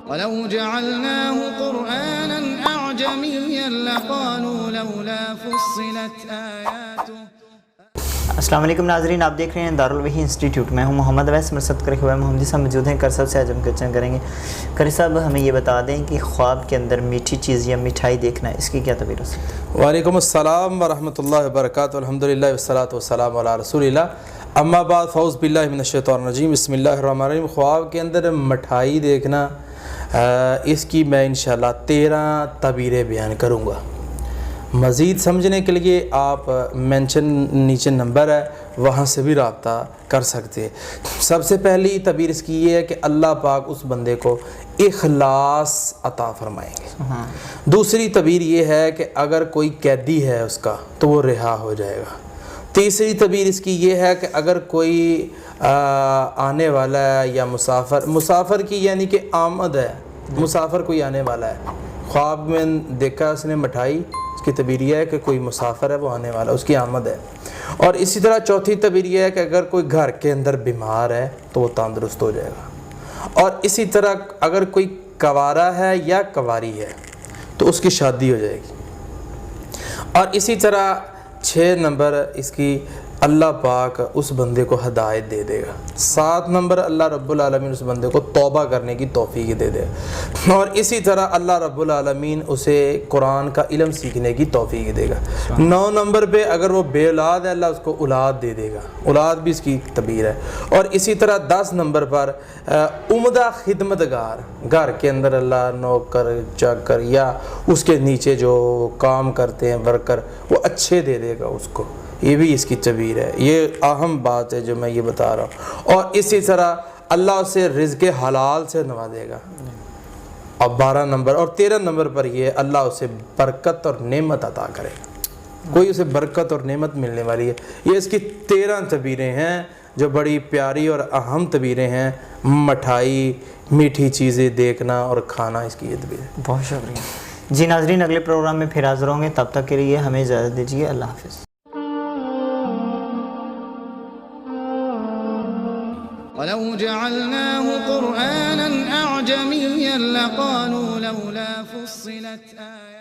وَلَوْ جَعَلْنَاهُ قُرْآنًا أَعْجَمِيًّا لَقَالُوا لَوْلَا فُصِّلَتْ آيَاتُهُ۔ السلام علیکم ناظرین، آپ دیکھ رہے ہیں دارل وحی انسٹیٹیوٹ۔ میں ہوں محمد اویس، مرصد کر خواب محمدی صاحب موجود ہیں۔ کر صاحب سے آج ہم کوشچن کریں گے۔ کری صاحب ہمیں یہ بتا دیں کہ خواب کے اندر میٹھی چیز یا مٹھائی دیکھنا، اس کی کیا تعبیر ہو سکتی ہے؟ وعلیکم السلام ورحمۃ اللہ وبرکاتہ۔ الحمدللہ والصلاۃ والسلام علی رسول اللہ، اما بعد، فاعوذ باللہ من الشیطان الرجیم، بسم اللہ الرحمن الرحیم۔ خواب کے اندر مٹھائی دیکھنا، اس کی میں انشاءاللہ 13 تعبیریں بیان کروں گا۔ مزید سمجھنے کے لیے آپ مینشن نیچے نمبر ہے، وہاں سے بھی رابطہ کر سکتے ہیں۔ سب سے پہلی تعبیر اس کی یہ ہے کہ اللہ پاک اس بندے کو اخلاص عطا فرمائیں گے۔ دوسری تعبیر یہ ہے کہ اگر کوئی قیدی ہے اس کا تو وہ رہا ہو جائے گا۔ تیسری تعبیر اس کی یہ ہے کہ اگر کوئی آنے والا ہے یا مسافر کی یعنی کہ آمد ہے، مسافر کوئی آنے والا ہے۔ خواب میں دیکھا اس نے مٹھائی، اس کی تعبیر یہ ہے کہ کوئی مسافر ہے، وہ آنے والا، اس کی آمد ہے۔ اور اسی طرح چوتھی تعبیر یہ ہے کہ اگر کوئی گھر کے اندر بیمار ہے تو وہ تندرست ہو جائے گا۔ اور اسی طرح اگر کوئی کوارا ہے یا کواری ہے تو اس کی شادی ہو جائے گی۔ اور اسی طرح 6 نمبر اس کی اللہ پاک اس بندے کو ہدایت دے دے گا۔ 7 نمبر اللہ رب العالمین اس بندے کو توبہ کرنے کی توفیق دے دے گا۔ اور اسی طرح اللہ رب العالمین اسے قرآن کا علم سیکھنے کی توفیق دے گا۔ 9 نمبر پہ اگر وہ بے اولاد ہے، اللہ اس کو اولاد دے دے گا، اولاد بھی اس کی تعبیر ہے۔ اور اسی طرح 10 نمبر پر عمدہ خدمتگار، گھر کے اندر اللہ نوکر چاکر یا اس کے نیچے جو کام کرتے ہیں ورکر، وہ اچھے دے دے گا اس کو۔ یہ بھی اس کی تعبیر ہے، یہ اہم بات ہے جو میں یہ بتا رہا ہوں۔ اور اسی طرح اللہ اسے رزق حلال سے نوازے گا۔ اور 12 نمبر اور 13 نمبر پر یہ اللہ اسے برکت اور نعمت عطا کرے گا، کوئی اسے برکت اور نعمت ملنے والی ہے۔ یہ اس کی 13 تعبیریں ہیں جو بڑی پیاری اور اہم تعبیریں ہیں۔ مٹھائی، میٹھی چیزیں دیکھنا اور کھانا، اس کی یہ تعبیر ہے۔ بہت شکریہ جی ناظرین، اگلے پروگرام میں پھر حاضر ہوں گے، تب تک کے لیے ہمیں اجازت دیجیے، اللہ حافظ۔ وَلَوْ جَعَلْنَاهُ قُرْآنًا أَعْجَمِيًّا لَقَالُوا لَوْلَا فُصِّلَتْ آيَاتُهُ۔